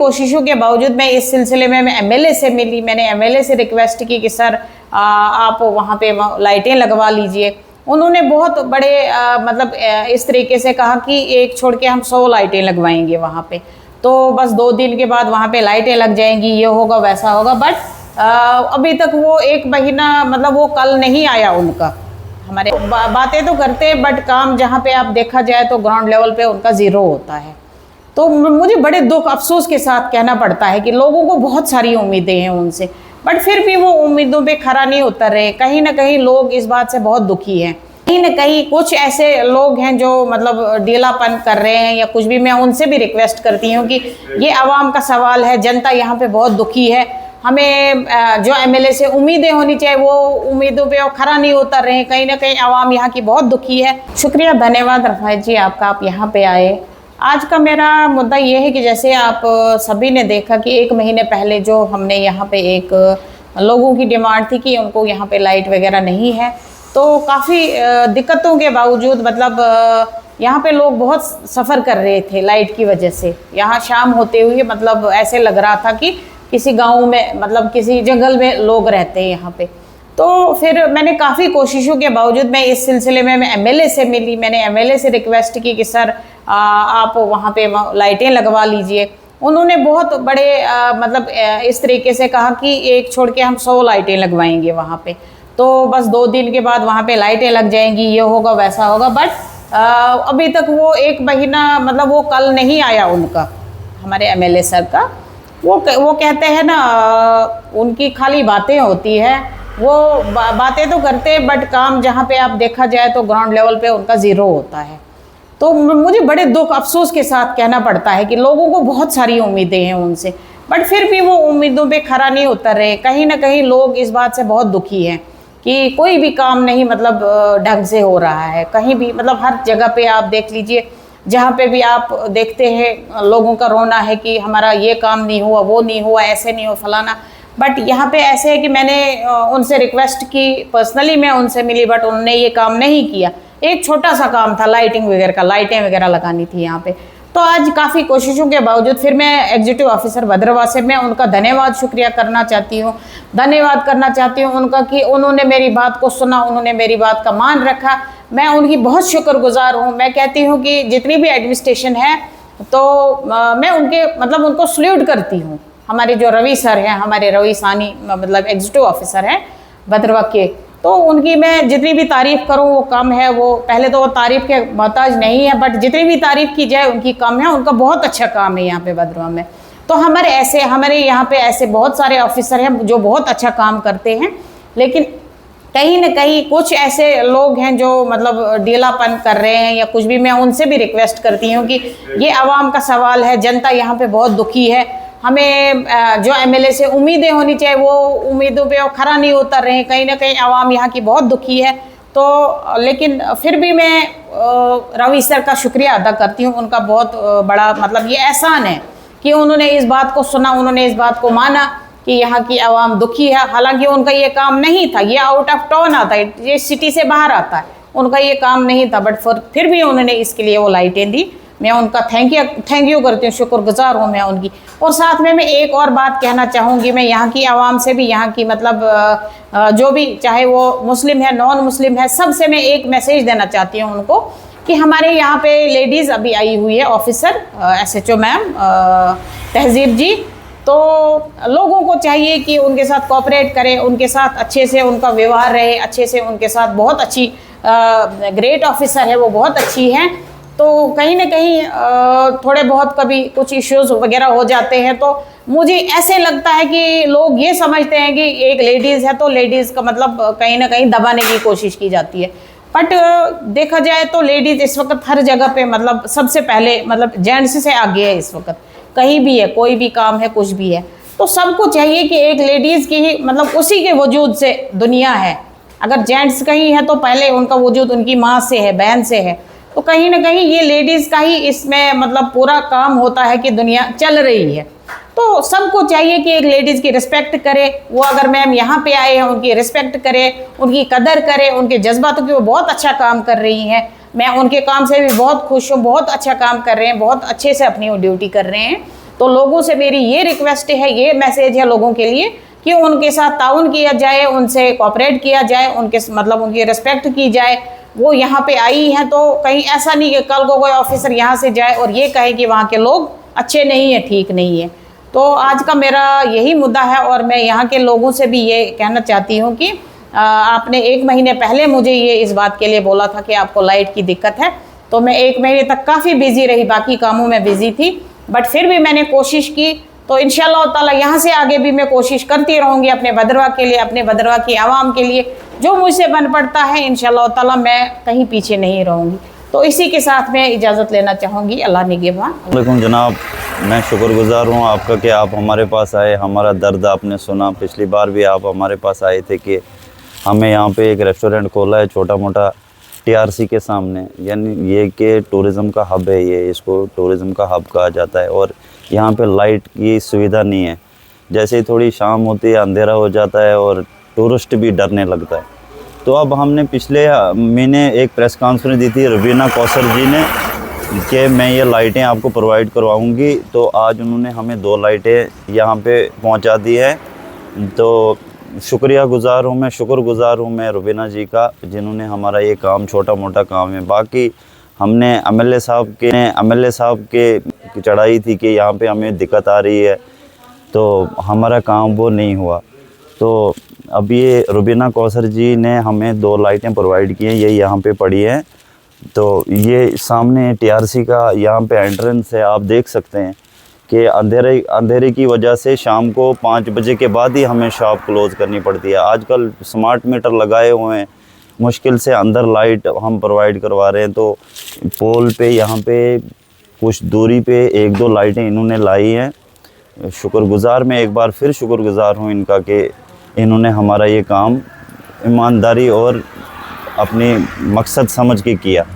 कोशिशों के बावजूद मैं इस सिलसिले में मैं एमएलए से मिली। मैंने एमएलए से रिक्वेस्ट की कि सर आप वहाँ पे लाइटें लगवा लीजिए। उन्होंने बहुत बड़े इस तरीके से कहा कि एक छोड़ के हम 100 लाइटें लगवाएंगे वहाँ पे, तो बस 2 दिन के बाद वहाँ पे लाइटें लग जाएंगी, ये होगा वैसा होगा। बट अभी तक वो 1 महीना वो कल नहीं आया उनका। हमारे बातें तो करते बट काम जहाँ पे आप देखा जाए तो ग्राउंड लेवल पे उनका ज़ीरो होता है। तो मुझे बड़े दुख अफसोस के साथ कहना पड़ता है कि लोगों को बहुत सारी उम्मीदें हैं उनसे, बट फिर भी वो उम्मीदों पे खरा नहीं उतर रहे। कहीं ना कहीं लोग इस बात से बहुत दुखी हैं। कहीं ना कहीं कुछ ऐसे लोग हैं जो ढीलापन कर रहे हैं या कुछ भी। मैं उनसे भी रिक्वेस्ट करती हूँ कि ये आवाम का सवाल है, जनता यहाँ पे बहुत दुखी है। हमें जो एमएलए से उम्मीदें होनी चाहिए वो उम्मीदों पे खरा नहीं उतर रहे हैं। कहीं ना कहीं आवाम यहाँ की बहुत दुखी है। शुक्रिया, धन्यवाद रफ़ायत जी आपका, आप यहाँ पे आए। आज का मेरा मुद्दा ये है कि जैसे आप सभी ने देखा कि 1 महीने पहले जो हमने यहाँ पे एक लोगों की डिमांड थी कि उनको यहाँ पे लाइट वगैरह नहीं है, तो काफ़ी दिक्कतों के बावजूद यहाँ पे लोग बहुत सफ़र कर रहे थे लाइट की वजह से। यहाँ शाम होते हुए ऐसे लग रहा था कि किसी गाँव में किसी जंगल में लोग रहते हैं यहाँ पे। तो फिर मैंने काफ़ी कोशिशों के बावजूद मैं इस सिलसिले में मैं एमएलए से मिली। मैंने एमएलए से रिक्वेस्ट की कि सर आप वहाँ पे लाइटें लगवा लीजिए। उन्होंने बहुत बड़े इस तरीके से कहा कि एक छोड़ के हम 100 लाइटें लगवाएंगे वहाँ पे, तो बस 2 दिन के बाद वहाँ पे लाइटें लग जाएंगी, ये होगा वैसा होगा। बट अभी तक वो 1 महीना वो कल नहीं आया उनका, हमारे एमएलए सर का। वो कहते हैं ना उनकी खाली बातें होती है। वो बातें तो करते हैं बट काम जहाँ पे आप देखा जाए तो ग्राउंड लेवल पे उनका ज़ीरो होता है। तो मुझे बड़े दुख अफसोस के साथ कहना पड़ता है कि लोगों को बहुत सारी उम्मीदें हैं उनसे, बट फिर भी वो उम्मीदों पे खरा नहीं उतर रहे। कहीं ना कहीं लोग इस बात से बहुत दुखी हैं कि कोई भी काम नहीं ढंग से हो रहा है। कहीं भी हर जगह पे आप देख लीजिए, जहाँ पे भी आप देखते हैं लोगों का रोना है कि हमारा ये काम नहीं हुआ, वो नहीं हुआ, ऐसे नहीं हुआ, फलाना। बट यहाँ पे ऐसे है कि मैंने उनसे रिक्वेस्ट की, पर्सनली मैं उनसे मिली, बट उन्होंने ये काम नहीं किया। एक छोटा सा काम था लाइटिंग वगैरह का, लाइटें वगैरह लगानी थी यहाँ पे। तो आज काफ़ी कोशिशों के बावजूद फिर मैं एग्जीक्यूटिव ऑफिसर भद्रवाह से मैं उनका शुक्रिया करना चाहती हूँ, धन्यवाद करना चाहती हूँ उनका कि उन्होंने मेरी बात को सुना, उन्होंने मेरी बात का मान रखा। मैं उनकी बहुत शुक्रगुजार हूँ। मैं कहती हूँ कि जितनी भी एडमिनिस्ट्रेशन है तो मैं उनके उनको सल्यूट करती हूँ। हमारे जो रवि सर हैं, हमारे रवि सानी एग्जीक्यूटिव ऑफिसर हैं भद्रवाह के, तो उनकी मैं जितनी भी तारीफ़ करूं वो कम है। वो पहले तो वो तारीफ़ के मोहताज नहीं है, बट जितनी भी तारीफ़ की जाए उनकी कम है। उनका बहुत अच्छा काम है यहाँ पे भद्रवाह में। तो हमारे यहाँ पे ऐसे बहुत सारे ऑफिसर हैं जो बहुत अच्छा काम करते हैं, लेकिन कहीं ना कहीं कुछ ऐसे लोग हैं जो ढीलापन कर रहे हैं या कुछ भी। मैं उनसे भी रिक्वेस्ट करती हूँ कि ये आवाम का सवाल है, जनता यहाँ पे बहुत दुखी है। हमें जो एमएलए से उम्मीदें होनी चाहिए वो उम्मीदों पे खरा नहीं उतर रहे हैं। कहीं ना कहीं आवाम यहाँ की बहुत दुखी है। तो लेकिन फिर भी मैं रवि सर का शुक्रिया अदा करती हूँ। उनका बहुत बड़ा ये एहसान है कि उन्होंने इस बात को सुना, उन्होंने इस बात को माना कि यहाँ की आवाम दुखी है। हालांकि उनका ये काम नहीं था, ये आउट ऑफ टाउन आता है, ये सिटी से बाहर आता है, उनका ये काम नहीं था, बट फिर भी उन्होंने इसके लिए वो लाइटें दी। मैं उनका थैंक यू करती हूँ, शुक्रगुजार हूँ मैं उनकी। और साथ में मैं एक और बात कहना चाहूँगी, मैं यहाँ की आवाम से भी, यहाँ की जो भी, चाहे वो मुस्लिम है, नॉन मुस्लिम है, सब से मैं एक मैसेज देना चाहती हूँ उनको कि हमारे यहाँ पे लेडीज़ अभी आई हुई है, ऑफिसर SHO मैम तहजीब जी। तो लोगों को चाहिए कि उनके साथ कोऑपरेट करें, उनके साथ अच्छे से उनका व्यवहार रहे, अच्छे से उनके साथ। बहुत अच्छी ग्रेट ऑफिसर है वो, बहुत अच्छी हैं। तो कहीं ना कहीं थोड़े बहुत कभी कुछ इश्यूज वगैरह हो जाते हैं, तो मुझे ऐसे लगता है कि लोग ये समझते हैं कि एक लेडीज़ है तो लेडीज़ का कहीं ना कहीं दबाने की कोशिश की जाती है। बट देखा जाए तो लेडीज़ इस वक्त हर जगह पे सबसे पहले जेंट्स से आगे है इस वक्त। कहीं भी है, कोई भी काम है, कुछ भी है, तो सबको चाहिए कि एक लेडीज़ की ही उसी के वजूद से दुनिया है। अगर जेंट्स कहीं है तो पहले उनका वजूद उनकी माँ से है, बहन से है। तो कहीं ना कहीं ये लेडीज़ का ही इसमें पूरा काम होता है कि दुनिया चल रही है। तो सबको चाहिए कि एक लेडीज़ की रिस्पेक्ट करे। वो अगर मैम यहाँ पे आए हैं उनकी रिस्पेक्ट करे, उनकी कदर करे, उनके जज्बातों की। वो बहुत अच्छा काम कर रही हैं, मैं उनके काम से भी बहुत खुश हूँ। बहुत अच्छा काम कर रहे हैं, बहुत अच्छे से अपनी वो ड्यूटी कर रहे हैं। तो लोगों से मेरी ये रिक्वेस्ट है, ये मैसेज है लोगों के लिए कि उनके साथ ताउन किया जाए, उनसे कोऑपरेट किया जाए, उनके मतलब उनकी रिस्पेक्ट की जाए। वो यहाँ पे आई हैं तो कहीं ऐसा नहीं कि कल को कोई ऑफिसर यहाँ से जाए और ये कहे कि वहाँ के लोग अच्छे नहीं है, ठीक नहीं है। तो आज का मेरा यही मुद्दा है और मैं यहाँ के लोगों से भी ये कहना चाहती हूँ कि आपने 1 महीने पहले मुझे ये इस बात के लिए बोला था कि आपको लाइट की दिक्कत है, तो मैं 1 महीने तक काफ़ी बिजी रही, बाकी कामों में बिजी थी, बट फिर भी मैंने कोशिश की। तो इंशाअल्लाह ताला यहाँ से आगे भी मैं कोशिश करती रहूँगी अपने भद्रवाह के लिए, अपने भद्रवाह की आवाम के लिए, जो मुझसे बन पड़ता है इंशाअल्लाह ताला मैं कहीं पीछे नहीं रहूँगी। तो इसी के साथ मैं इजाज़त लेना चाहूँगी। अल्लाह निगहबान। वालेकुम जनाब, मैं शुक्रगुजार हूँ आपका कि आप हमारे पास आए, हमारा दर्द आपने सुना। पिछली बार भी आप हमारे पास आए थे कि हमें यहाँ पे एक रेस्टोरेंट खोला है छोटा मोटा टीआरसी के सामने, यानी ये कि टूरिज़म का हब है, ये इसको टूरिज़म का हब कहा जाता है। और यहाँ पे लाइट की सुविधा नहीं है। जैसे ही थोड़ी शाम होती है अंधेरा हो जाता है और टूरिस्ट भी डरने लगता है। तो अब हमने पिछले महीने एक प्रेस कॉन्फ्रेंस दी थी रुबीना कौसर जी ने कि मैं ये लाइटें आपको प्रोवाइड करवाऊंगी। तो आज उन्होंने हमें 2 लाइटें यहाँ पे पहुँचा दी है। तो शुक्रगुज़ार हूँ मैं रुबीना जी का, जिन्होंने हमारा ये काम छोटा मोटा काम है। बाकी हमने एमएलए साहब के चढ़ाई थी कि यहाँ पे हमें दिक्कत आ रही है, तो हमारा काम वो नहीं हुआ। तो अब ये रुबीना कौसर जी ने हमें 2 लाइटें प्रोवाइड की हैं, ये यहाँ पे पड़ी हैं। तो ये सामने टीआरसी का यहाँ पे एंट्रेंस है, आप देख सकते हैं कि अंधेरे की वजह से शाम को 5 बजे के बाद ही हमें शॉप क्लोज़ करनी पड़ती है। आजकल स्मार्ट मीटर लगाए हुए हैं, मुश्किल से अंदर लाइट हम प्रोवाइड करवा रहे हैं। तो पोल पे यहाँ पे कुछ दूरी पे 1-2 लाइटें इन्होंने लाई हैं। शुक्रगुज़ार मैं एक बार फिर शुक्रगुज़ार हूँ इनका कि इन्होंने हमारा ये काम ईमानदारी और अपनी मकसद समझ के किया।